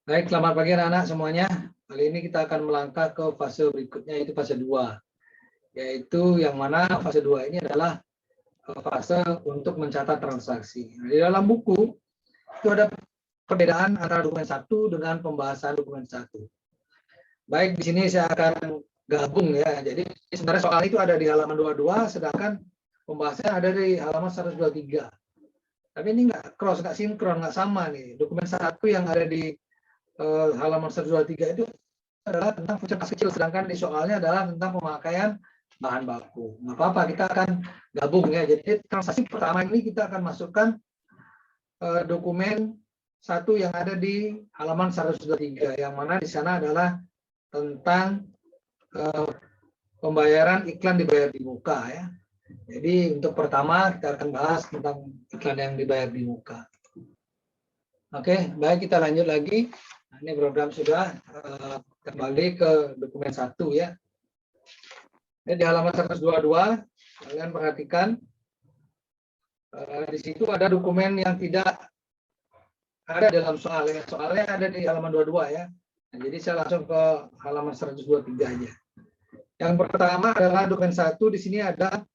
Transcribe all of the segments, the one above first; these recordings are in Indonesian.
Baik, selamat pagi anak-anak semuanya. Kali ini kita akan melangkah ke fase berikutnya, yaitu fase 2. Yaitu yang mana fase 2 ini adalah fase untuk mencatat transaksi. Nah, di dalam buku itu ada perbedaan antara dokumen 1 dengan pembahasan dokumen 1. Baik, di sini saya akan gabung ya. Jadi sebenarnya soal itu ada di halaman 22, sedangkan pembahasannya ada di halaman 123. Tapi ini nggak cross, nggak sinkron, nggak sama nih. Dokumen 1 yang ada di halaman 123 itu adalah tentang voucher kas kecil, sedangkan di soalnya adalah tentang pemakaian bahan baku. Nggak apa-apa, kita akan gabung ya. Jadi transaksi pertama ini kita akan masukkan dokumen 1 yang ada di halaman 123, yang mana di sana adalah tentang pembayaran iklan dibayar di muka ya. Jadi untuk pertama kita akan bahas tentang iklan yang dibayar di muka. Oke, baik, kita lanjut lagi. Nah, ini program sudah kembali ke dokumen 1 ya. Ini di halaman 122, kalian perhatikan di situ ada dokumen yang tidak ada dalam soal ya. Soalnya ada di halaman 22 ya. Nah, jadi saya langsung ke halaman 123 aja. Yang pertama adalah dokumen 1, di sini ada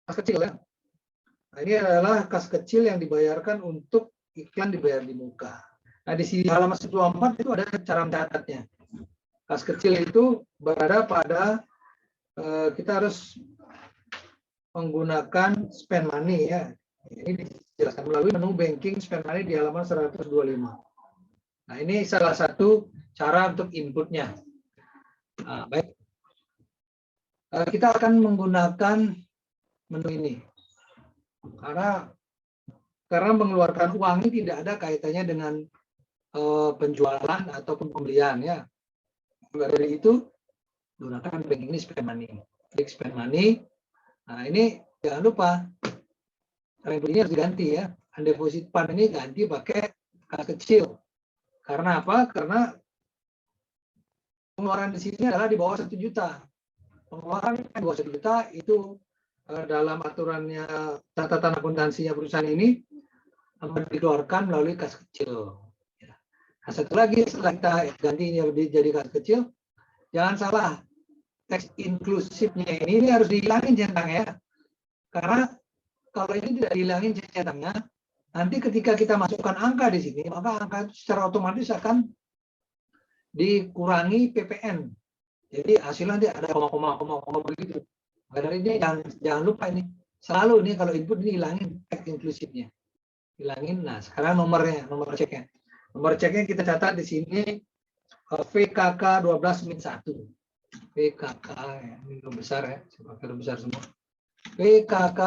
kas kecil ya. Nah, ini adalah kas kecil yang dibayarkan untuk iklan dibayar di muka. Nah, di sini halaman 124 itu ada cara mencatatnya. Kas kecil itu berada pada kita harus menggunakan spend money ya. Ini dijelaskan melalui menu banking spend money di halaman 125. Nah, ini salah satu cara untuk inputnya. Nah, baik. Kita akan menggunakan menu ini. Karena mengeluarkan uang ini tidak ada kaitannya dengan penjualan ataupun pembelian ya. Dari itu gunakan banking ini spend money. Klik spend money. Nah, ini jangan lupa cara ini harus diganti ya. Undeposit fund ini ganti pakai kas kecil. Karena apa? Karena pengeluaran di sini adalah di bawah 1 juta. Pengeluaran di bawah 1 juta itu dalam aturannya catatan akuntansinya perusahaan ini dikeluarkan melalui kas kecil. Nah, satu lagi setelah kita ganti ini jadi kas kecil, jangan salah, teks inklusifnya ini harus dihilangin centangnya. Karena kalau ini tidak dihilangin centangnya, nanti ketika kita masukkan angka di sini, maka angka itu secara otomatis akan dikurangi PPN. Jadi hasilnya nanti ada koma begitu. Karena ini jangan lupa ini. Selalu ini kalau input ini hilangin teks inklusifnya. Hilangin. Nah, sekarang nomor ceknya. Nomor ceknya kita catat di sini VKK 12-1. VKK ya, ini besar ya, pakai besar semua. VKK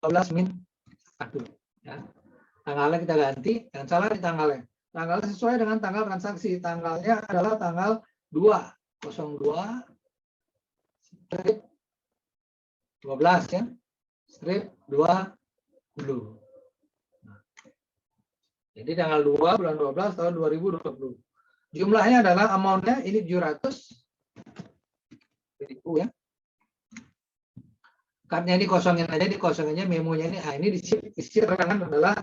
12-1 ya. Tanggalnya kita ganti, jangan salah di tanggalnya. Tanggalnya sesuai dengan tanggal transaksi. Tanggalnya adalah tanggal 2/02 strip 12 ya. Strip 20. Jadi tanggal 2 bulan 12 tahun 2020. Jumlahnya adalah amount-nya ini 700.000 ya. Card-nya ini kosongin aja, dikosongin aja memonya ini. Nah, ini isi keterangan adalah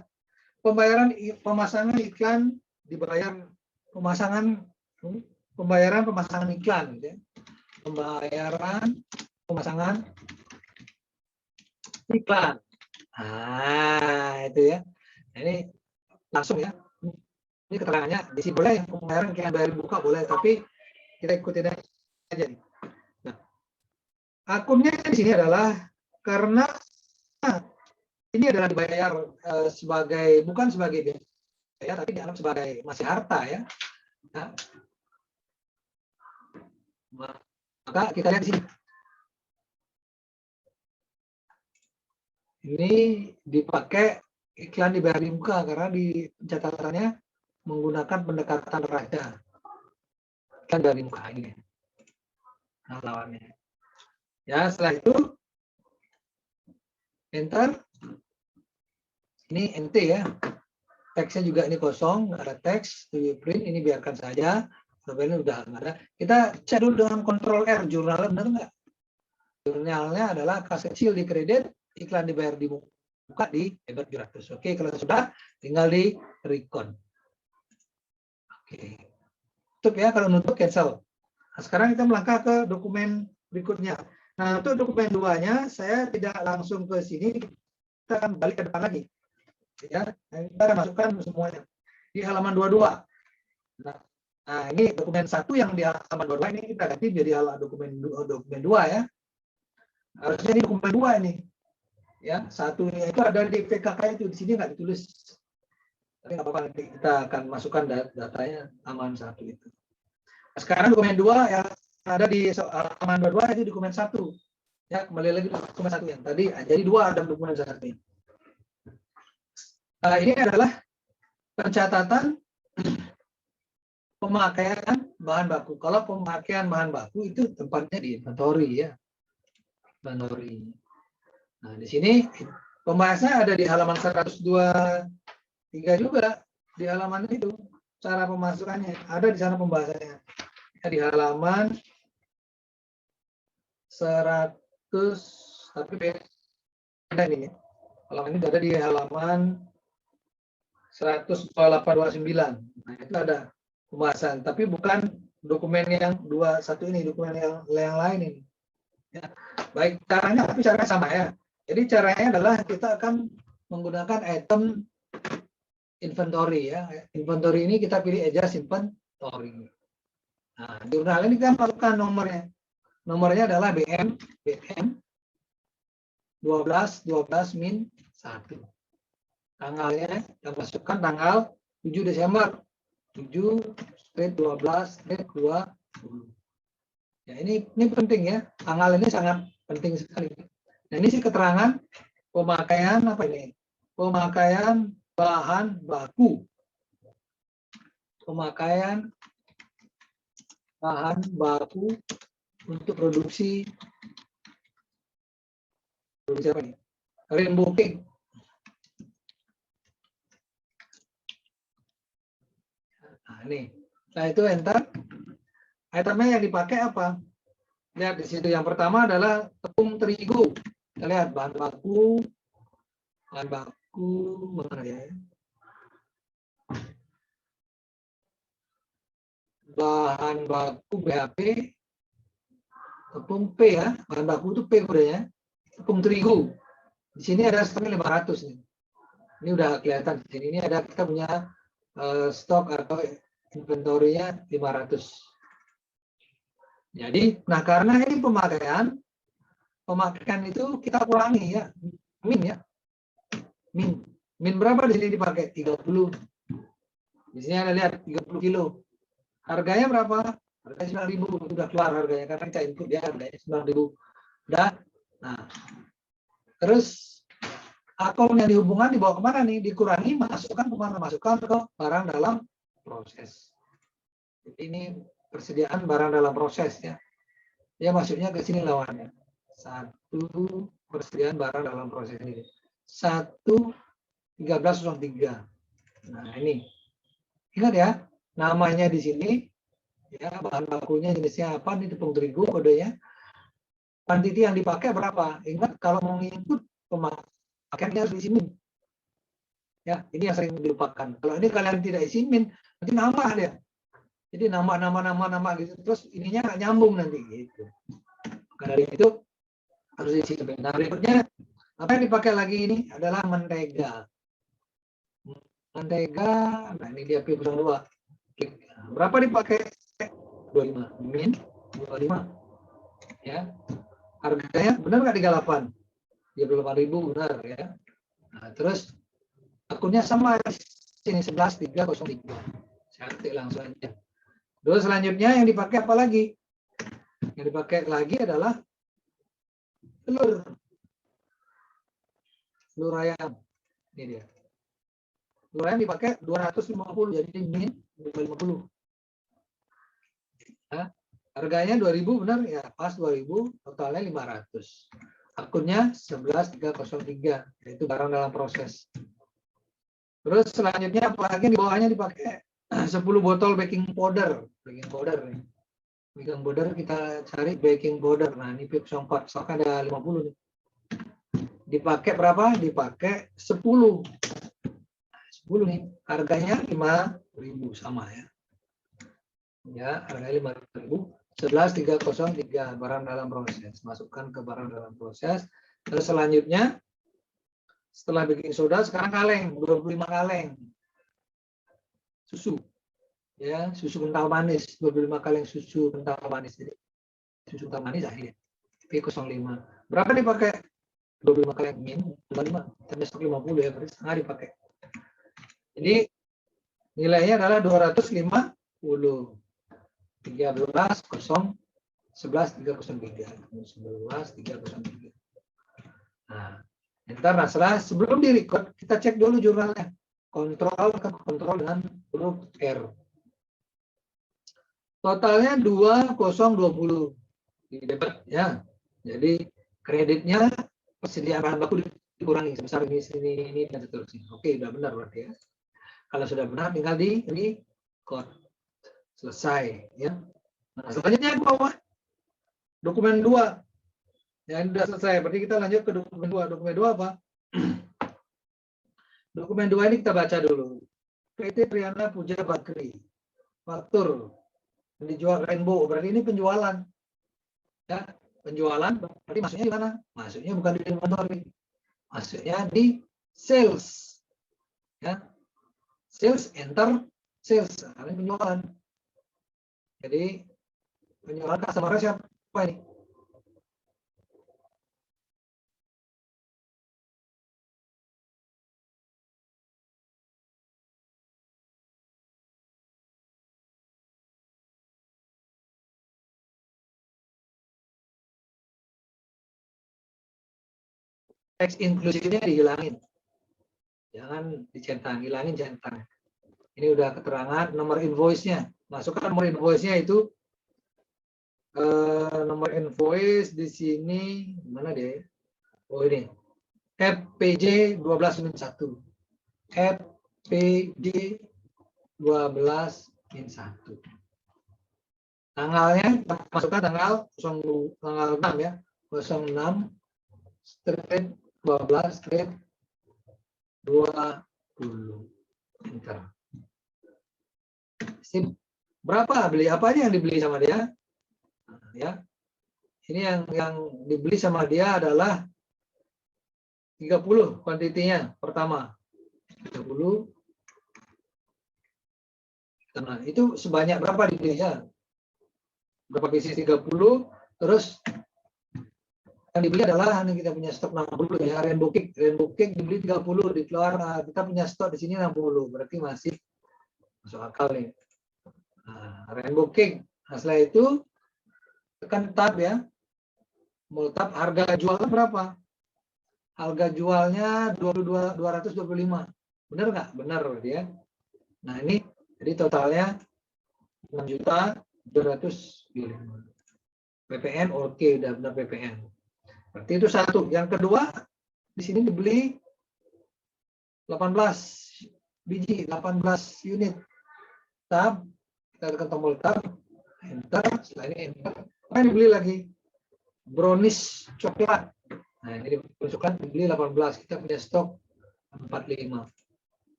pemasangan iklan dibayar pemasangan iklan gitu ya. Pembayaran pemasangan iklan. Nah, itu ya. Nah, ini langsung ya. Ini keterangannya, di sini boleh yang pembayaran kayak bayar buka boleh, tapi kita ikutin aja nih. Nah, akunnya di sini adalah karena ini adalah dibayar bukan sebagai biaya, tapi dianggap sebagai masih harta ya. Nah, maka kita lihat di sini. Ini dipakai iklan dibayar di muka karena di catatannya menggunakan pendekatan raja. Iklan dari muka ini. Nah, lawannya. Ya, setelah itu enter. Ini NT ya. Teksnya juga ini kosong, nggak ada teks, print ini biarkan saja. Sampai ini udah nggak ada. Kita cek dulu dengan Ctrl R, jurnalnya benar nggak? Jurnalnya adalah kas kecil di kredit, iklan dibayar di muka di debit 700. Oke, kalau sudah tinggal di recon. Oke. Tutup ya, kalau nutup cancel. Nah, sekarang kita melangkah ke dokumen berikutnya. Nah, untuk dokumen 2-nya saya tidak langsung ke sini, kita akan balik ke depan lagi. Ya, kita akan masukkan semuanya di halaman 22. Nah, ini dokumen 1 yang di halaman 22 ini kita ganti jadi dokumen 2 ya. Harusnya ini dokumen 2 ini. Ya, satunya itu ada di PKK itu, di sini nggak ditulis. Tapi nggak apa-apa, nanti kita akan masukkan datanya halaman 1 itu. Nah, sekarang dokumen 2 yang ada di halaman 22 itu dokumen 1. Ya, kembali lagi ke dokumen 1 yang tadi. Jadi 2 ada dokumen 1 ini. Ini adalah pencatatan pemakaian bahan baku. Kalau pemakaian bahan baku itu tempatnya di inventory ya. Inventory. Nah, di sini pembahasannya ada di halaman 123 juga, di halaman itu cara pemasukannya ada di sana pembahasannya. Ya, di halaman 100, tapi beda ini. Halaman ini ada di halaman 10829. Nah, itu ada pembahasan, tapi bukan dokumen yang 21 ini, dokumen yang lain ini. Ya. Baik, caranya tapi caranya sama ya. Jadi caranya adalah kita akan menggunakan item inventory ya. Inventory ini kita pilih adjust inventory. Nah, di jurnal ini kita masukkan nomornya. Nomornya adalah BM 12 min 1. Tanggalnya kita masukkan tanggal 7 Desember 7/12/20. Ya, ini penting ya. Tanggal ini sangat penting sekali. Nah, ini sih keterangan pemakaian apa ini? Pemakaian bahan baku. Pemakaian bahan baku untuk produksi apa nih? Rainbow cake. Nah, ini. Nah, itu enter. Itemnya yang dipakai apa? Lihat di situ. Yang pertama adalah tepung terigu. Kita lihat bahan baku mana ya? Bahan baku BHP tepung P ya, bahan baku itu P kodenya. Tepung terigu. Di sini ada stoknya 500 nih. Ini udah kelihatan di sini. Ini ada kita punya stok atau inventory-nya 500. Jadi, nah karena ini pemakaian itu kita kurangi ya, min ya. Min berapa di sini dipakai? 30. Di sini ada lihat 30 kilo. Harganya berapa? Harganya 9.000. Sudah keluar harganya karena kita input dia harganya 9.000. Udah. Nah, terus akun yang dihubungkan dibawa kemana nih? Dikurangi, masukkan kemana? Masukkan ke barang dalam proses. Jadi ini persediaan barang dalam proses ya. Ya maksudnya ke sini lawannya. 1 persediaan barang dalam proses ini. 1/13/03. Nah, ini. Ingat ya, namanya di sini ya, bahan bakunya jenisnya apa, ini tepung terigu kodenya. Kuantiti yang dipakai berapa? Ingat kalau mau input pemakaiannya harus diisi min. Ya, ini yang sering dilupakan. Kalau ini kalian tidak isi min, nanti nambah dia. Jadi nama gitu, terus ininya nggak nyambung nanti gitu. Maka dari itu harus diisi min. Nah, berikutnya apa yang dipakai lagi ini adalah mentega. Mentega, nah ini dia P02. Berapa dipakai? 25 min 25. Ya. Harganya benar nggak 38? 38.000 benar ya. Nah, terus akunnya sama sini 11.303. Saya ketik langsung aja. Terus selanjutnya yang dipakai apa lagi? Yang dipakai lagi adalah telur. Telur ayam. Ini dia. Telur ayam dipakai 250, jadi min 250. Nah, harganya 2.000 benar ya, pas 2.000, totalnya 500. Akunnya 11.303, yaitu barang dalam proses. Terus selanjutnya apalagi di bawahnya dipakai 10 botol baking powder. Baking powder nih. Baking powder kita cari baking powder. Nah, ini PIP 4, stok ada 50 nih. Dipakai berapa? Dipakai 10. 10 nih. Harganya 5.000 sama ya. Ya, harganya 5.000. 11.303 barang dalam proses. Masukkan ke barang dalam proses. Terus selanjutnya setelah bikin soda sekarang kaleng, 25 kaleng susu. Ya, susu kental manis, 25 kaleng susu kental manis. Jadi susu kental manis akhirnya P05. Berapa dipakai? 25 kaleng min, 25. Tapi stok 50 ya, berarti setengah dipakai. Jadi nilainya adalah 250. 11.303. Nah, ntar setelah sebelum direcord kita cek dulu jurnalnya. Kontrol dengan huruf R. Totalnya 2020 di debit ya. Jadi kreditnya persediaan bahan baku dikurangi sebesar ini dan seterusnya. Oke, udah benar berarti ya. Kalau sudah benar tinggal di record. Selesai ya. Nah, selanjutnya ke bawah. Dokumen 2. Ya, sudah selesai. Berarti kita lanjut ke dokumen 2. Dokumen 2 apa? Dokumen 2 ini kita baca dulu. PT Triana Puja Bakri. Faktur. Dijual Rainbow. Berarti ini penjualan. Ya, penjualan berarti masuknya di mana? Masuknya bukan di inventory. Masuknya di sales. Ya. Sales, enter sales. Nah, ini penjualan. Jadi penjualan customer siapa ini? Teks inklusifnya dihilangin. Jangan dicentang, hilangin centang. Ini udah keterangan nomor invoice-nya. Masukkan nomor invoice-nya itu nomor invoice di sini mana deh? Oh ini. FPJ 12-1. FPJ 12-1. Tanggalnya masukkan tanggal 6 ya. 06 strip 12 strip 20. Enter. Sip. Berapa beli? Apa aja yang dibeli sama dia? Nah, ya. Ini yang dibeli sama dia adalah 30 kuantitinya pertama. 30. Nah, itu sebanyak berapa dibelinya? Berapa pieces 30, terus yang dibeli adalah ini kita punya stok 60 ya, Rainbow Cake dibeli 30, dikeluar kita punya stok di sini 60, berarti masih masuk akal nih. Nah, Rainbow Cake. Nah, setelah itu tekan tab ya. Mau tab harga jualnya berapa? Harga jualnya 225. Benar nggak? Benar berarti ya. Nah, ini jadi totalnya 6.225. PPN oke, udah benar PPN. Berarti itu satu. Yang kedua, di sini dibeli 18 biji, 18 unit. Tab, kita tekan tombol tab, enter, setelah ini enter. Apa yang dibeli lagi? Brownies coklat. Nah, ini dimasukkan dibeli 18. Kita punya stok 45.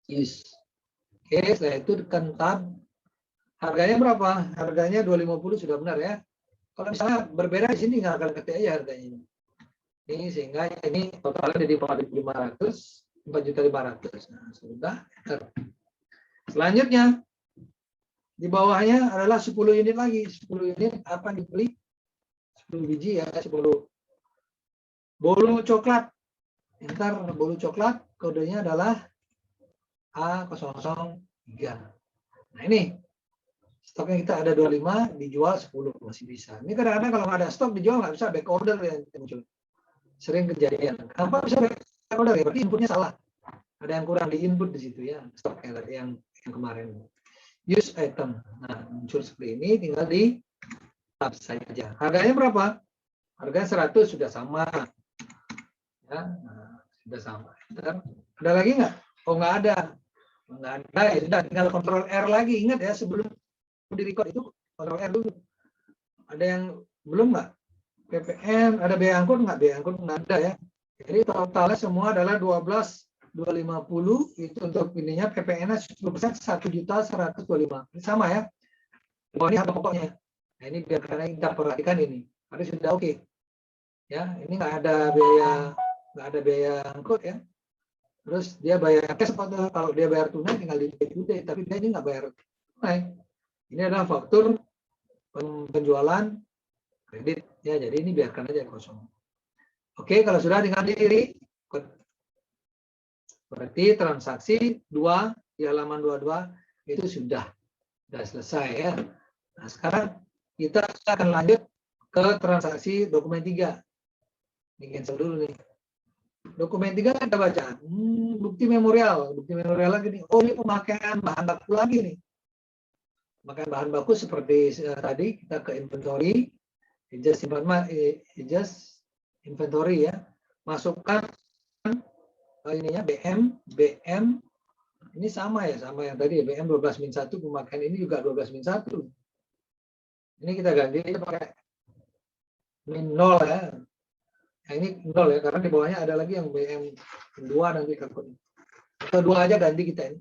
Yes. Oke, setelah itu tekan tab. Harganya berapa? Harganya 250 sudah benar ya. Kalau misalnya berbeda di sini nggak akan ketik aja harganya. Ini sehingga ini totalnya jadi 4.500, 4.500. Nah, sudah. Selanjutnya di bawahnya adalah 10 unit lagi. 10 unit apa yang dibeli? 10 biji ya, 10 bolu coklat. Ntar bolu coklat kodenya adalah A003. Nah, ini stoknya kita ada 25, dijual 10 masih bisa. Ini kadang-kadang kalau nggak ada stok dijual nggak bisa, back order yang muncul. Sering kejadian. Kenapa bisa back order ya? Berarti inputnya salah. Ada yang kurang di input di situ ya, stok yang kemarin. Use item. Nah, muncul seperti ini, tinggal di tab saja. Harganya berapa? Harganya 100 sudah sama. Ya, nah, sudah sama. Ada lagi nggak? Oh, nggak ada. Nggak ada, ya sudah tinggal kontrol R lagi. Ingat ya, sebelum di record itu kontrol R dulu. Ada yang belum nggak? PPN, ada biaya angkut nggak? Biaya angkut nggak ada ya. Jadi totalnya semua adalah 12.250 itu untuk ininya PPN-nya 10% 1.125. Ini sama ya. Oh, ini harga pokoknya. Nah, ini biar karena kita perhatikan ini. Harus sudah oke. Ya, ini nggak ada biaya angkut ya. Terus dia bayar cash atau kalau dia bayar tunai tinggal di tunai, tapi dia ini nggak bayar tunai. Ini adalah faktur penjualan kredit ya, jadi ini biarkan aja kosong. Oke, kalau sudah tinggal diri, berarti transaksi 2 di halaman 22 itu sudah selesai ya. Nah, sekarang kita akan lanjut ke transaksi dokumen 3. Ini cancel dulu nih. Dokumen 3 kita baca. Bukti memorial lagi nih. Oh, ini pemakaian bahan baku lagi nih. Pemakaian bahan baku seperti tadi kita ke inventory, adjust inventory ya. Masukkan ininya BM ini sama ya, sama yang tadi BM 12-1, pemakaian ini juga 12-1. Ini kita ganti pakai min 0 ya. Nah, ini 0 ya, karena di bawahnya ada lagi yang BM 2 nanti takut. Atau 2 aja ganti kita ini.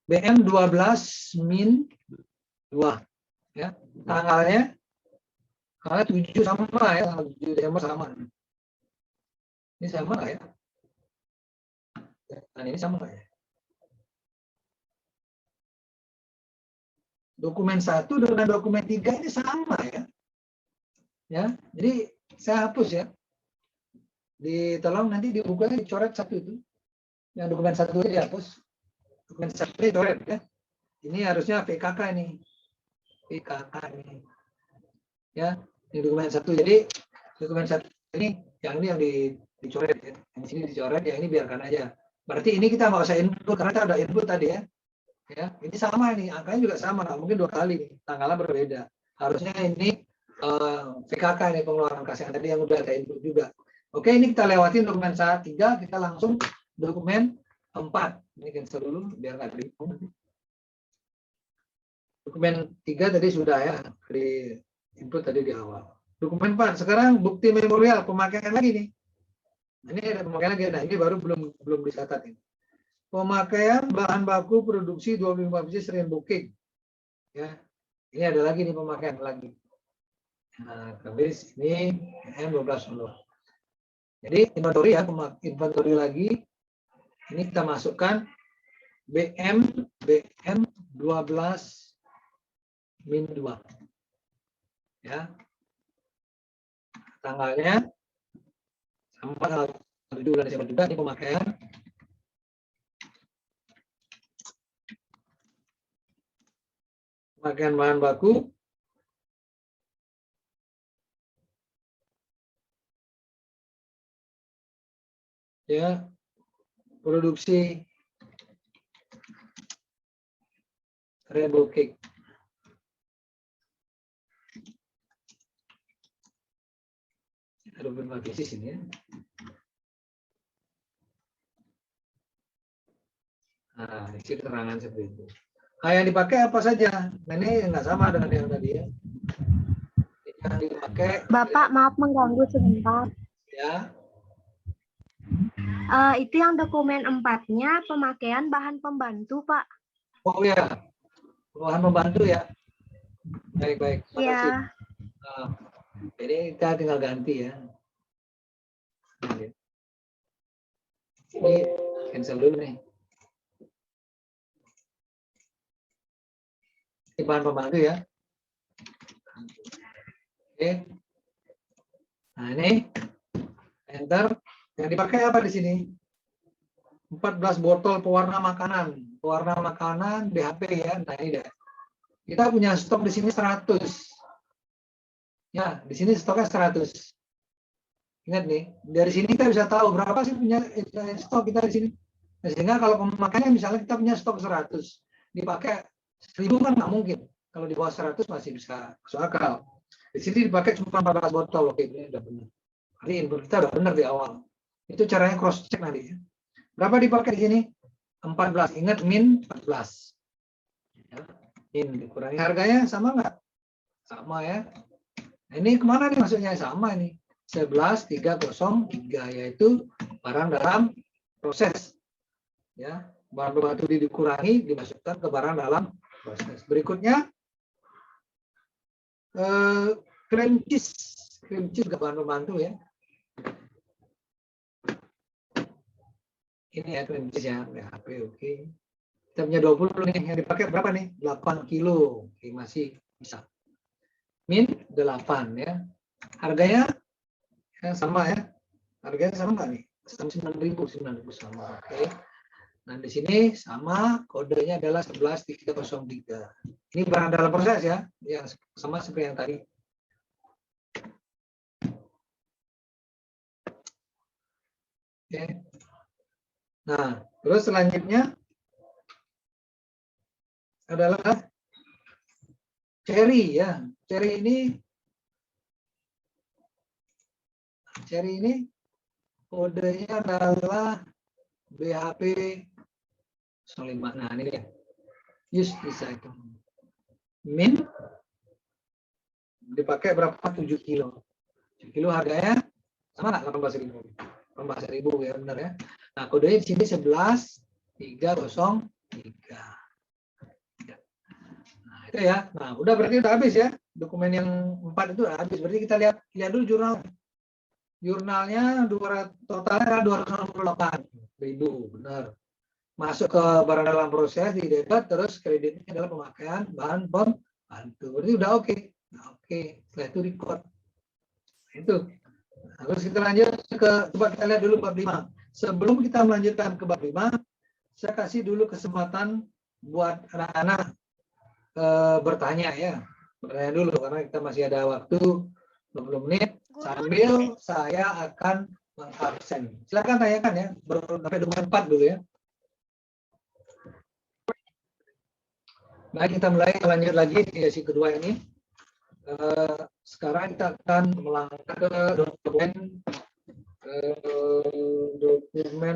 BM 12 min 2 ya. Tanggalnya 7 sama ya, 7 Desember sama. Ini sama nggak ya? Nah, ini sama nggak ya? Dokumen 1 dengan dokumen 3 ini sama ya. Ya, jadi saya hapus ya. Tolong nanti di Google dicoret 1 itu. Yang dokumen 1 itu dihapus. Dokumen 1 dicoret ya. Ini harusnya PKK ini. PKK ini. Ya, ini dokumen 1. Jadi dokumen 1 ini yang dicoret ya. Yang sini dicoret, yang ini biarkan aja. Berarti ini kita nggak usah input karena kita ada input tadi ya. Ya, ini sama ini, angkanya juga sama, nah, mungkin 2 kali nih, tanggalnya berbeda. Harusnya ini PKK ini pengeluaran kas yang tadi yang udah ada input juga. Oke, ini kita lewatin dokumen 3, kita langsung dokumen 4. Ini cancel dulu biar nggak terhitung. Dokumen 3 tadi sudah ya, di input tadi di awal. Dokumen 4, sekarang bukti memorial pemakaian lagi nih. Ini ada pemakaian lagi, nah ini baru belum dicatat ini. Pemakaian bahan baku produksi 25 biji sering booking. Ya, ini ada lagi nih pemakaian lagi. Nah, habis ini M12 dulu. Jadi inventory ya, inventory lagi. Ini kita masukkan BM 12 min 2. Ya. Tanggalnya sama tanggal 7 bulan Desember juga ini pemakaian. Pemakaian bahan baku ya, produksi rainbow cake. Ada beberapa basis ini ya. Nah, isi keterangan seperti itu. Nah, yang dipakai apa saja? Nah, ini nggak sama dengan yang tadi ya. Yang dipakai. Bapak, maaf mengganggu sebentar. Ya. Itu yang dokumen 4-nya pemakaian bahan pembantu, Pak. Oh ya, bahan pembantu ya. Baik. Ya. Nah, jadi kita tinggal ganti ya. Ini cancel dulu nih. Ini bahan pembantu ya. Oke. Nah ini enter. Yang dipakai apa di sini? 14 botol pewarna makanan. Pewarna makanan BHP ya. Nah ini deh. Kita punya stok di sini 100. Ya, di sini stoknya 100. Ingat nih, dari sini kita bisa tahu berapa sih punya stok kita di sini. Nah, sehingga kalau pemakaiannya misalnya kita punya stok 100, dipakai 1000 kan nggak mungkin. Kalau di bawah 100 masih bisa masuk akal. Di sini dipakai cuma 14 botol, oke ini udah benar. Jadi input kita udah benar di awal. Itu caranya cross check nanti ya. Berapa dipakai di sini? 14. Ingat min 14. Ya, min dikurangi harganya sama nggak? Sama ya. Nah, ini kemana nih maksudnya? Sama ini. 11.303 yaitu barang dalam proses. Ya, bahan pembantu dikurangi dimasukkan ke barang dalam proses. Berikutnya Cream cheese juga bahan pembantu ya. Ini ya cream cheese ya, BHP oke. Kita punya 20 nih, yang dipakai berapa nih? 8 kilo. Oke, masih bisa. Min 8 ya. Harganya ya, sama ya. Harganya sama nggak nih? 9.000 sama. Oke. Nah, di sini sama, kodenya adalah 11303. Ini barang dalam proses ya, yang sama seperti yang tadi. Oke. Nah, terus selanjutnya adalah cherry ya. Cherry ini kodenya adalah BHP 05. Nah, ini dia. Use this item. Min dipakai berapa? 7 kilo. 7 kilo harganya sama nggak? 18.000. 18.000 ya, benar ya. Nah, kodenya di sini 11303. Nah, itu ya. Nah, udah berarti udah habis ya. Dokumen yang 4 itu udah habis. Berarti kita lihat dulu jurnal. Jurnalnya totalnya 268.000, benar. Masuk ke barang dalam proses di debit, terus kreditnya adalah pemakaian bahan pembantu. Berarti udah oke. Nah, oke. Setelah itu record. Itu. Terus kita lanjut ke, coba kita lihat dulu bab 5. Sebelum kita melanjutkan ke bab 5, saya kasih dulu kesempatan buat anak-anak bertanya ya. Bertanya dulu karena kita masih ada waktu 20 menit sambil saya akan mengabsen. Silakan tanyakan ya, sampai 24 dulu ya. Baik, kita mulai lanjut lagi di sesi kedua ini. Sekarang kita akan melangkah ke dokumen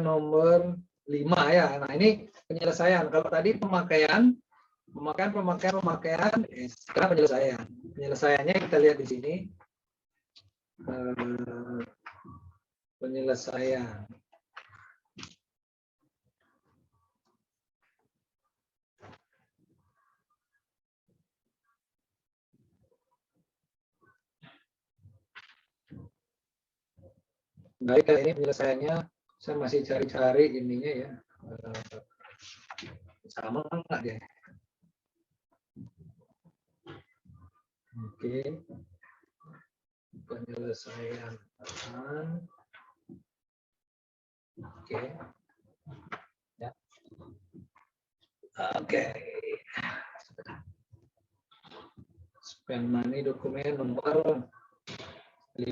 nomor 5 ya. Nah, ini penyelesaian. Kalau tadi pemakaian, sekarang penyelesaian. Penyelesaiannya kita lihat di sini. Penyelesaian. Baik, kali ini penyelesaiannya saya masih cari-cari ininya ya. Sama enggak dia? Oke. Penyelesaian. Oke. Ya. Oke. Spend money dokumen nomor 5.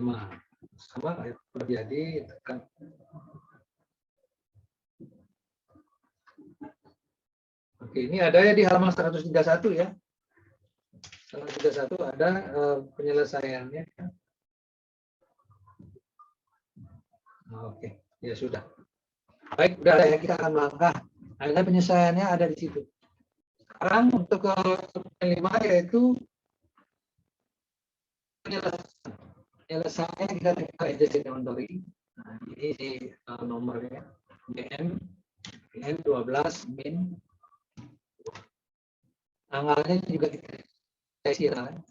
Sama kayak terjadi tekan. Oke, ini ada ya di halaman 131 ya. 131 ada penyelesaiannya. Oke, ya sudah. Baik, udah ada ya, kita akan melangkah. Ada penyelesaiannya ada di situ. Sekarang untuk ke 5 yaitu penyelesaian kita tinggal edit inventory. Nah, ini nomornya BN 12 min. Tanggalnya juga kita isi kan.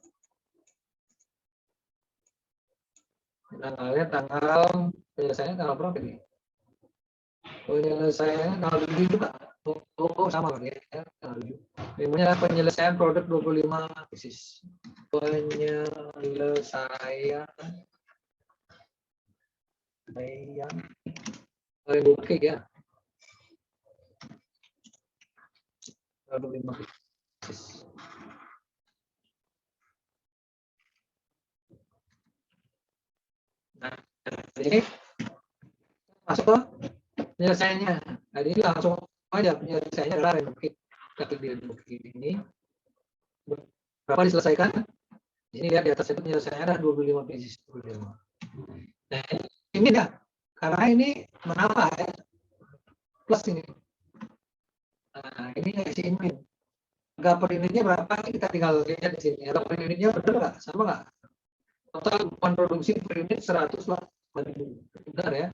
Tanggalnya tanggal penyelesaiannya tanggal berapa nih? Penyelesaiannya tanggal 7 juga. Oh, sama ya. Namanya penyelesaian produk 25 pieces. Penyelesaian oke ya. 25 pieces. Nah, ini masuk ke penyelesaiannya. Nah, ini langsung aja penyelesaiannya adalah random ini. Berapa diselesaikan? Ini lihat di atas itu penyelesaiannya ada 25 pieces. 25. Nah, ini ya, karena ini menambah ya. Plus ini. Nah, ini isi min. Harga per unitnya berapa? Kita tinggal lihat di sini. Harga per unitnya benar nggak? Sama nggak? Total beban produksi per unit 100 lah. Benar ya?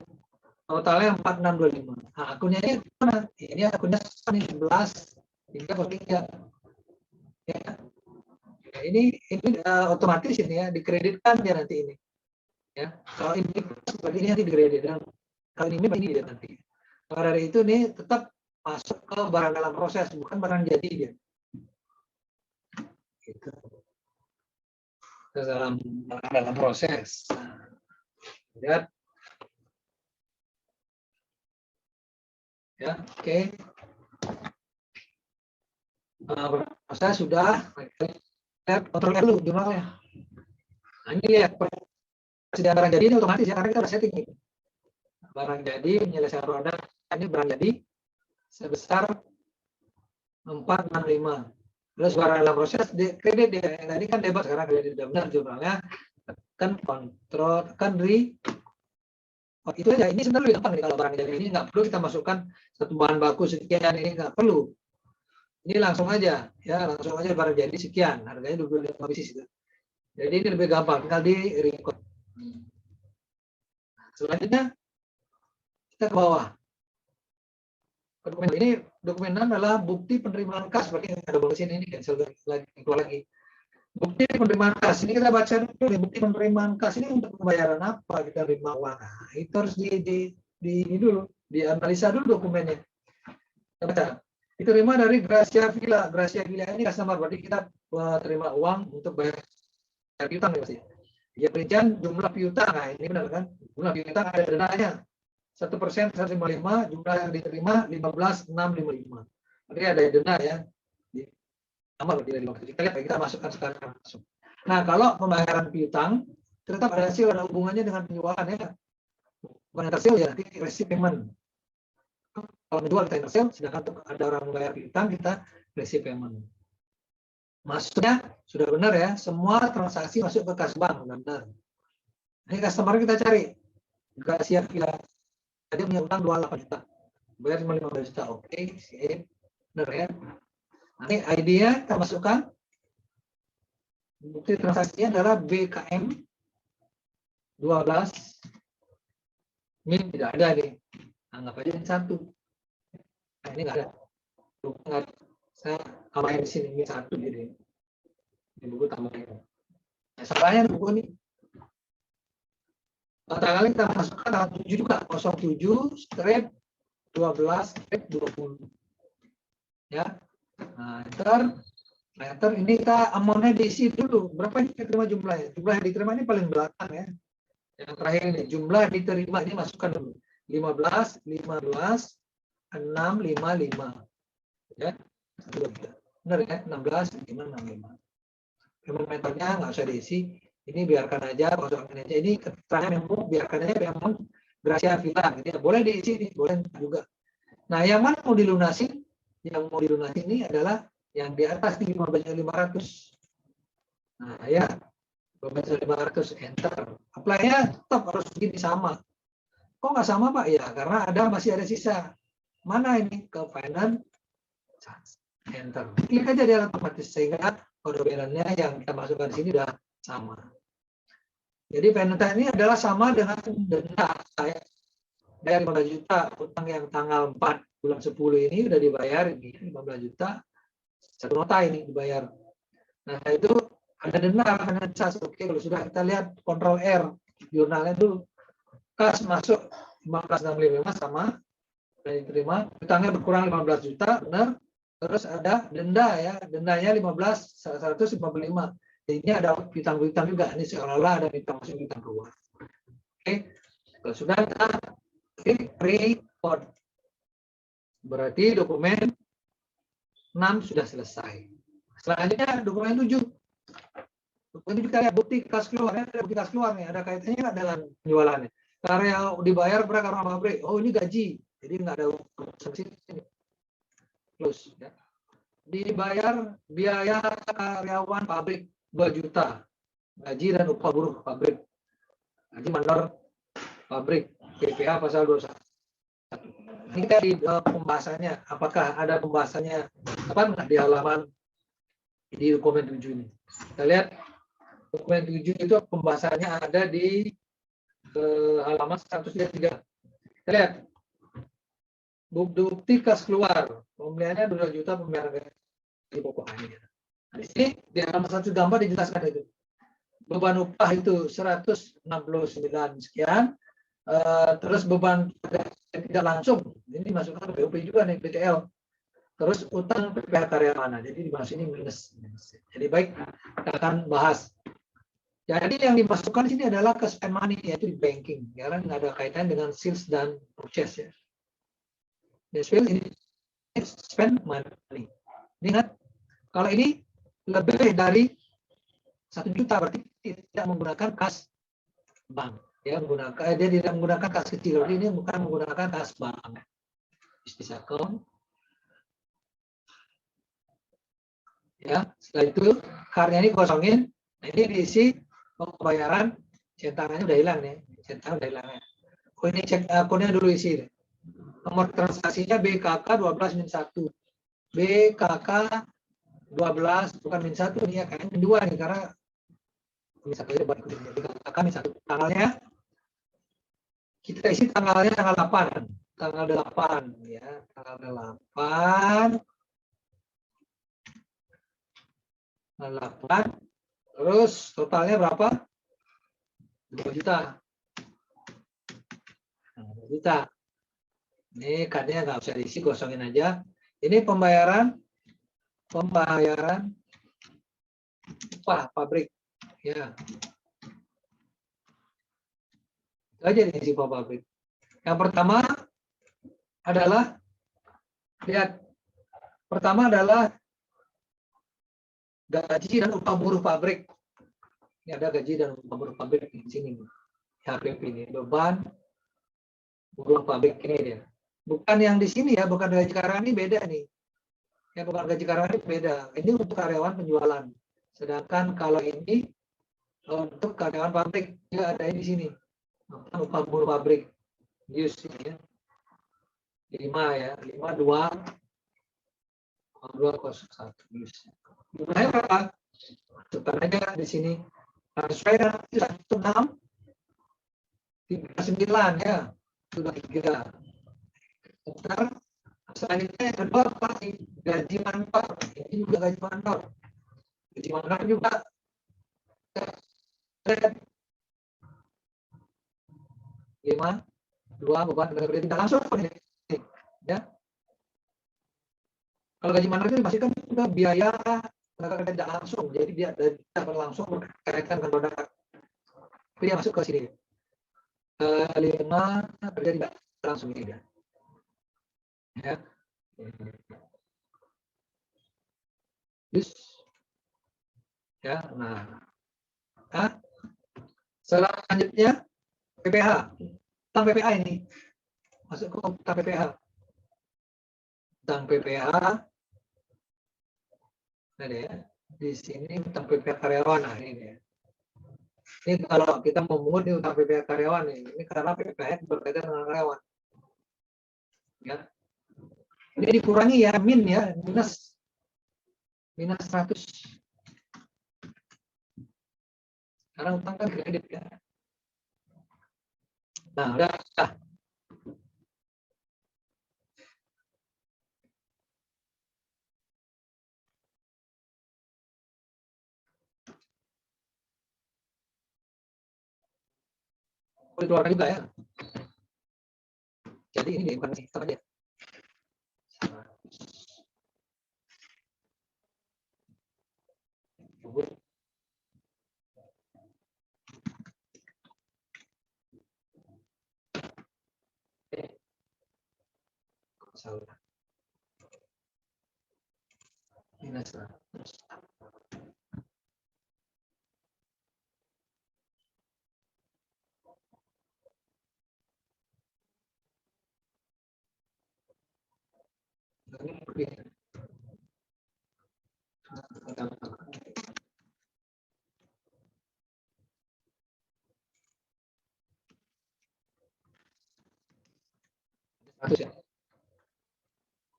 Totalnya 4625. Nah, akunnya ini mana? Ini akunnya 11 303. Ya. ini otomatis ini ya dikreditkan dia nanti ini. Ya, kalau ini seperti ini nanti dikreditkan. Kalau ini dia nanti. Maka dari itu nih tetap masuk ke barang dalam proses, bukan barang jadi dia. Gitu. Dalam proses. Lihat. Ya, oke. Proses sudah. Lihat kontrol dulu jurnalnya. Nah, ini lihat persediaan barang jadi ini otomatis ya karena kita udah setting ini. Barang jadi penyelesaian produk ini barang jadi sebesar 465. Terus barang dalam proses kredit dia. Tadi kan debit sekarang kredit sudah benar jurnalnya. Tekan kontrol, tekan oh, itu aja. Ini sebenarnya lebih gampang nih kalau barang jadi ini nggak perlu kita masukkan satu bahan baku sekian, ini nggak perlu. Ini langsung aja ya, langsung aja barang jadi sekian, harganya 25 pieces itu. Jadi ini lebih gampang, tinggal di record. Selanjutnya kita ke bawah. Dokumen ini dokumenan adalah bukti penerimaan kas, seperti yang ada bonus ini cancel lagi, keluar lagi. Bukti penerimaan kas ini kita baca dulu. Bukti penerimaan kas ini untuk pembayaran apa kita terima uang. Nah, itu harus ini dulu, dianalisa dulu dokumennya. Kita baca. Diterima dari Gracia Villa. Gracia Villa ini customer, berarti kita terima uang untuk bayar piutang nih pasti. Ya perincian jumlah piutang, nah ini benar kan? Jumlah piutang ada denanya 1% 155, jumlah yang diterima 15.655. Berarti ada denda ya. Sama tidak dimaksud. Kita masukkan sekarang. Nah kalau pembayaran piutang tetap ada hasil, ada hubungannya dengan penjualan ya. Bukan hasil ya, nanti receipt payment. Kalau menjual kita hasil, sedangkan ada orang membayar piutang kita receipt payment. Maksudnya sudah benar ya, semua transaksi masuk ke kas bank, benar. Ini customer kita cari, nggak siap kita. Tadi punya utang 28 juta, bayar 15 juta, oke, sip, benar ya. Nanti ID-nya kita masukkan, bukti transaksinya adalah BKM 12, min tidak ada nih, anggap aja ini 1. Nah ini nggak ada, saya tambahin di sini, ini 1 jadi. Di buku tambahin. Nah, salahnya di buku ini. Tanggalnya kita masukkan tanggal 7 juga, 07/12/20. Ya. Nah, enter ini kita amount-nya diisi dulu. Berapa ini kita terima jumlahnya? Jumlah yang diterima ini paling belakang ya. Yang terakhir ini jumlah diterima ini masukkan dulu. 15, 15, 655. Ya. Benar ya? 16, 565. Payment metodenya nggak usah diisi. Ini biarkan aja, kosongin aja. Ini keterangan yang biarkan aja payment Gracia Villa. Gitu. Boleh diisi, boleh juga. Nah, yang mana mau dilunasi? Yang mau dilunasi ini adalah yang di atas di 15.500. Nah, ya 15.500 enter. Apply-nya tetap harus begini sama. Kok nggak sama Pak? Ya, karena masih ada sisa. Mana ini? Ke finance, enter. Klik aja dia otomatis sehingga kode balance-nya yang kita masukkan di sini udah sama. Jadi penalti ini adalah sama dengan denda saya bayar 15 juta, utang yang tanggal 4 bulan 10 ini udah dibayar ini 15 juta, satu nota ini dibayar. Nah itu ada denda karena cas. Oke, kalau sudah kita lihat kontrol R jurnalnya dulu, kas masuk 15.655 sama dan diterima, utangnya berkurang 15 juta, benar. Terus ada denda ya, dendanya 15.155. Ini ada piutang-piutang juga, ini seolah-olah ada piutang masuk piutang keluar. Oke, kalau sudah kita klik record. Berarti dokumen 6 sudah selesai. Selanjutnya dokumen 7. Dokumen 7 kita lihat bukti kas keluar, ada bukti kas keluar nih, ada kaitannya nggak dengan penjualannya. Karya dibayar berapa karena pabrik? Oh ini gaji, jadi nggak ada sanksi ini. Plus ya. Dibayar biaya karyawan pabrik 2 juta, gaji dan upah buruh pabrik, gaji mandor pabrik, PPA pasal 21. Ini kita di pembahasannya, apakah ada pembahasannya apa enggak di halaman di dokumen 7 ini? Kita lihat dokumen 7 itu pembahasannya ada di halaman 103. Kita lihat bukti kas keluar, pembeliannya 2 juta pembayaran gaji pokok. Nah, di sini di halaman 1 gambar dijelaskan itu. Beban upah itu 169 sekian. Terus beban tidak langsung, ini dimasukkan ke BUP juga nih, PTL. Terus utang PPh karyawan, jadi di ini minus. Jadi baik, kita akan bahas. Jadi yang dimasukkan di sini adalah ke spend money, yaitu di banking. Karena nggak ada kaitan dengan sales dan purchase ya. Ini spend money. Ingat, kalau ini lebih dari 1 juta berarti tidak menggunakan kas bank. Ya, dia tidak menggunakan kas kecil. Ini bukan menggunakan kas bank. Business account. Ya, setelah itu karnya ini kosongin. Nah, ini diisi pembayaran, centangannya udah hilang nih. Centangan udah hilang ya. Oh, ini cek akunnya dulu isi. Nomor transaksinya BKK 12-1. BKK 12 bukan min 1 nih ya, kayaknya min 2 nih karena min 1 aja buat BKK min 1. Tanggalnya kita isi tanggalnya tanggal 8. Tanggal 8 ya, tanggal 8. 8. Terus totalnya berapa? 2 juta. 2 juta. Ini kadnya nggak usah diisi, kosongin aja. Ini pembayaran upah pabrik. Ya. Itu aja diisi upah pabrik. Yang pertama adalah, lihat. Pertama adalah gaji dan upah buruh pabrik. Ini ada gaji dan upah buruh pabrik di sini. HPP ini beban buruh pabrik ini dia. Bukan yang di sini ya, bukan gaji karyawan ini beda nih. Yang bukan gaji karyawan ini beda. Ini untuk karyawan penjualan. Sedangkan kalau ini untuk karyawan pabrik, dia ada di sini. Upah buruh pabrik. Use ini ya. 5 ya, 52 201 use. Jumlahnya berapa? Masukkan aja di sini. Sesuai dengan 16 39 ya. Sudah 3. Ntar selanjutnya yang kedua apa? Gaji kantor. Ini juga gaji kantor. Gaji kantor juga 5 2 beban berarti tidak langsung nih. Ya. Kalau gaji kantor itu dipastikan juga biaya tenaga kerja tidak langsung. Jadi dia tidak langsung berkaitan dengan produk. Tapi dia masuk ke sini. 5 kerja tidak langsung ini dia. Ya. Terus ya, nah. Selanjutnya PPh. Tentang PPh ini. Masuk ke tentang PPh. Tentang PPh. Nah, ya. Di sini tentang PPh karyawan. Nah, ini ya. Ini kalau kita mau mengut tentang PPh karyawan ini karena PPh berkaitan dengan karyawan. Ya. Ini dikurangi ya, minus 100. Karena utang kan kredit ya. Nah, udah. Boleh keluarkan juga ya. Jadi ini bukan sistem aja. Salah. Minus 100.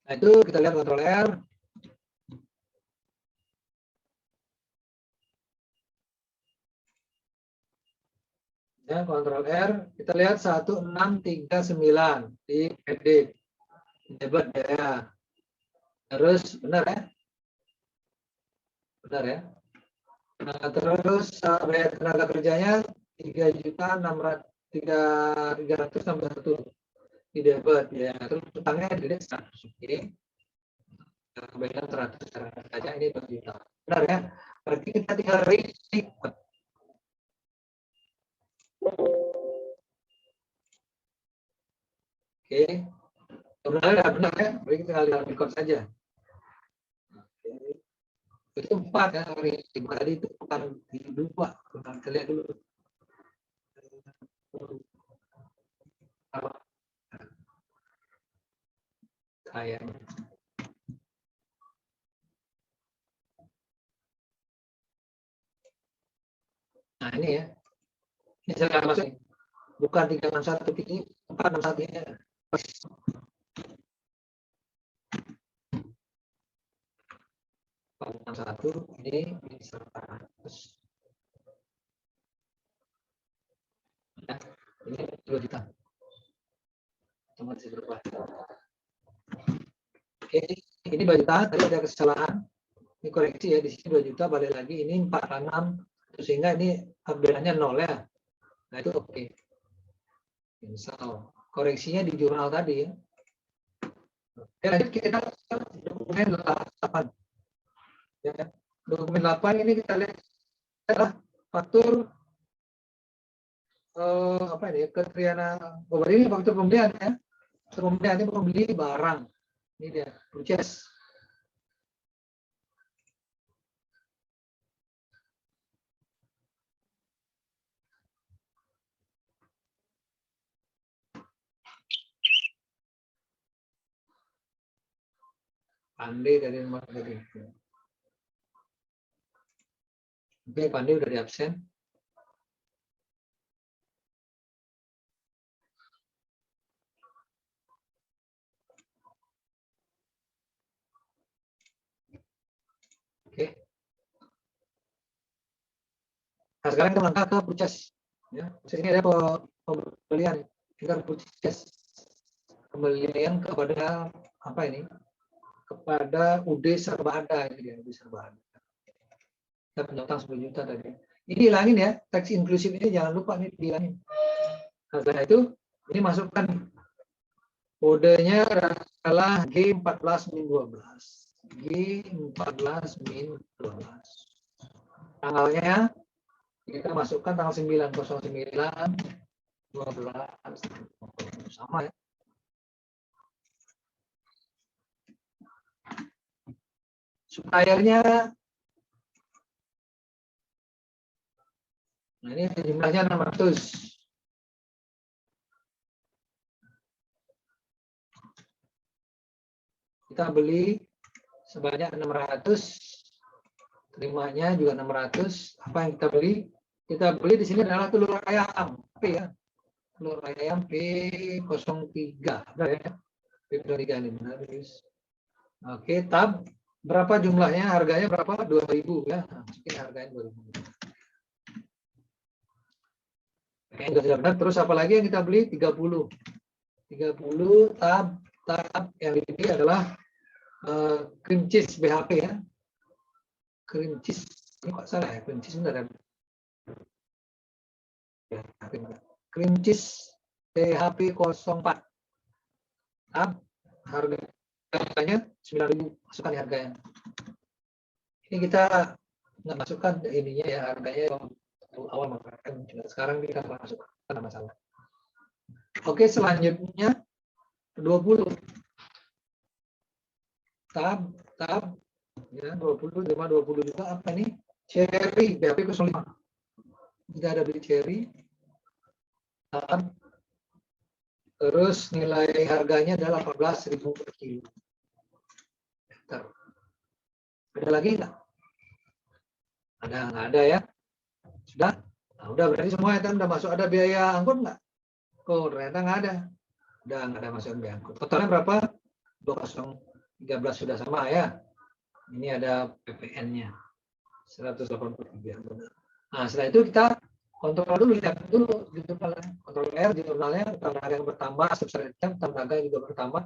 Nah, itu kita lihat kontrol R. Ya, kontrol R. Kita lihat 1639 di edit. Debit ya. Terus benar ya. Benar ya? Nah, terus biaya tenaga kerjanya 3.361 di debit ya. Terus utangnya di debit 100. Oke. Kemudian 100 saja ini 2 juta. Benar ya? Berarti kita tinggal record. Oke. Benar ya? Berarti kita tinggal record saja. Itu 4 ya, tadi itu bukan 2. Kita lihat dulu. Kayaknya. Nah ini ya. Ini saya masuk. Bukan 361, ini 461 ya. 461 ini bisa 400. Ya, ini 2 juta. Teman berubah. Oke, ini 2 juta, tadi ada kesalahan. Ini koreksi ya, di sini 2 juta, balik lagi ini 46, sehingga ini update-nya 0 ya. Nah itu oke. Misal koreksinya di jurnal tadi ya. Oke, lanjut kita dokumen 8. Ya, dokumen 8 ini kita lihat adalah faktur apa ini ke Triana. Oh, ini faktur pembelian ya. Pembelian ini membeli barang. Ini dia, purchase. Pandai dari nomor tadi. Oke, Pandai udah di absen. Oke. Nah, sekarang kita langkah ke purchase. Ya, di sini ada pembelian. Kita purchase. Pembelian kepada apa ini? Kepada UD Serba Ada ini dia, UD Serba Ada. Kita pendatang 10 juta tadi. Ini hilangin ya, tax inklusif ini jangan lupa nih dihilangin. Nah, setelah itu ini masukkan kodenya adalah G14-12. G14-12. Tanggalnya kita masukkan tanggal 9/09/12 sama ya. Suppliernya, nah ini jumlahnya 600. Kita beli sebanyak 600, terimanya juga 600. Apa yang kita beli? Kita beli di sini adalah telur ayam P ya. Telur ayam P03. Benar ya? P03 ini benar. Oke, tab berapa jumlahnya? Harganya berapa? 2.000 ya. Masukin harganya 2.000. Oke, sudah benar. Terus apa lagi yang kita beli? 30. 30 tab yang dipilih adalah cream cheese BHP ya. Cream cheese. Ini kok salah ya? Cream cheese benar ya? Cream cheese BHP 04. Tab harganya 9.000. Masukkan harganya. Ini kita nggak masukkan ininya ya, harganya awal makan. Sekarang kita masukkan, tidak masalah. Oke, selanjutnya 20. Tab ya, 20 juga apa nih? Cherry BHP 05. Kita ada beli cherry. Tab. Terus nilai harganya adalah 18.000 per kilo. Ada lagi nggak? Nggak ada ya? Sudah? Nah, udah berarti semua itu udah masuk. Ada biaya angkut nggak? Oh, ternyata nggak ada. Udah nggak ada masukan biaya angkut. Totalnya berapa? 2013 sudah sama ya. Ini ada PPN-nya 183. Nah, setelah itu kita kontrol dulu, lihat dulu di jurnalnya. Kontrol R di jurnalnya, tenaga yang bertambah, subscription, tenaga juga bertambah.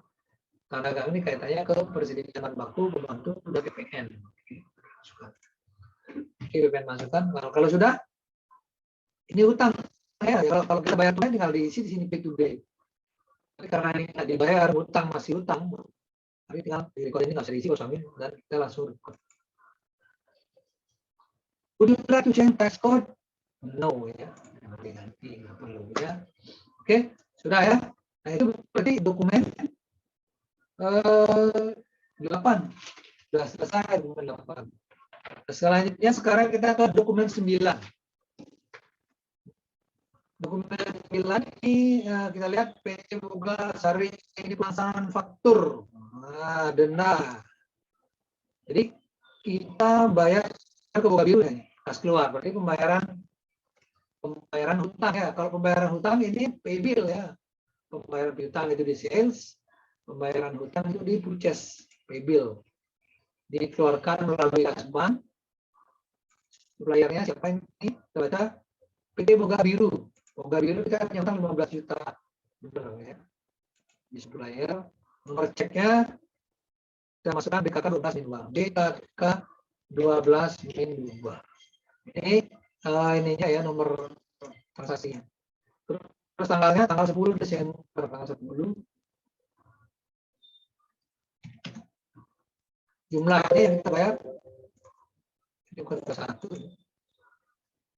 Tenaga ini kaitannya ke persediaan baku, pembantu, udah PPN. Oke. BPN masukan. Kalau sudah, ini utang. Ya, kalau kita bayar tunai tinggal diisi di sini pay to pay. Tapi karena ini tidak dibayar, utang masih utang. Tapi tinggal di record ini nggak usah diisi kosongin dan kita langsung record. Would you like to change tax code? No ya. Nanti nggak perlu ya. Oke, sudah ya. Nah itu berarti dokumen 8 sudah selesai dokumen 8. Selanjutnya sekarang kita ke dokumen 9. Dokumen 9 ini kita lihat PT Boga Sari ini pelaksanaan faktur, denda. Jadi kita bayar ke Boga Biru nih, pas keluar. Berarti pembayaran hutang ya. Kalau pembayaran hutang ini pay bill ya. Pembayaran hutang itu di sales, pembayaran hutang itu di purchase, pay bill. Dikeluarkan melalui kas bank. Suppliernya siapa ini? Ternyata PT Boga Biru. Boga Biru kita punya utang 15 juta. Benar ya. Di supplier, nomor ceknya kita masukkan BKK 12 min 2. BKK 12 min 2. Ini ininya ya nomor transaksinya. Terus tanggalnya tanggal 10 Desember tanggal 10. Jumlahnya yang kita bayar ini bukan ke 1.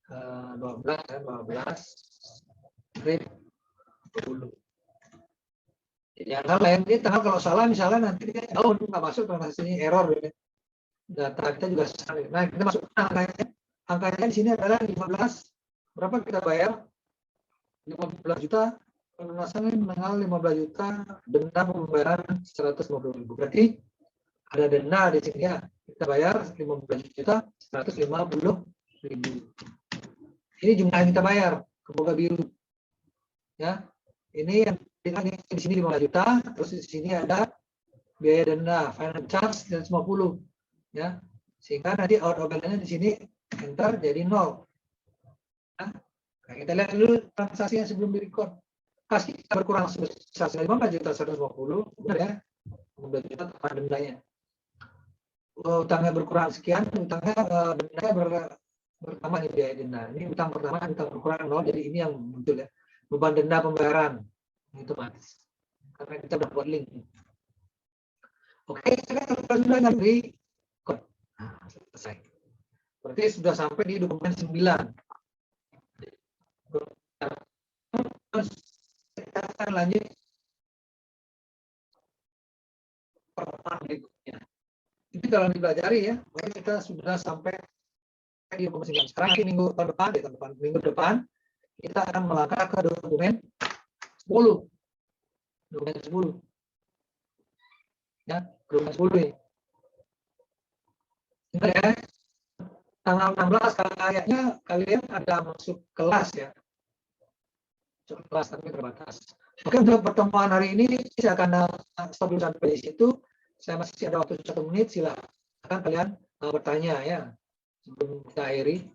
12 yang lain ini tanggal kalau salah misalnya nanti dia nggak masuk transaksinya error ya. Data kita juga salah. Nah kita masuk angkanya di sini adalah 15. Berapa kita bayar? 15 juta. Pelunasannya mengenal 15 juta. Denda pembayaran 150.000. Berarti ada denda di sini ya. Kita bayar 15 juta 150.000. Ini jumlah yang kita bayar ke Boga Biru. Ya, ini yang di sini 15 juta, terus di sini ada biaya denda, final charge 150, ya, sehingga nanti out of balance di sini enter jadi 0. Nah, kita lihat dulu transaksi yang sebelum direcord. Kas kita berkurang sebesar 15 juta 150, benar ya, 15 juta tanpa dendanya. Utangnya berkurang sekian, utangnya dendanya pertama ini biaya denda. Ini utang pertama utang berkurang 0, jadi ini yang muncul ya. Beban denda pembayaran otomatis. Karena kita udah buat link. Oke, sekarang sudah nanti selesai. Berarti sudah sampai di dokumen 9. Kita akan lanjut pertemuan berikutnya. Itu kalau dipelajari ya, kita sudah sampai di dokumen 9. Sekarang minggu depan kita akan melangkah ke dokumen 10. Dokumen 10. Ya, dokumen 10 ini. Bentar ya. Tanggal 16 kayaknya kalian ada masuk kelas ya. Masuk kelas tapi terbatas. Oke, untuk pertemuan hari ini saya akan stop dulu sampai di situ. Saya masih ada waktu 1 menit, silakan kalian bertanya ya sebelum kita akhiri.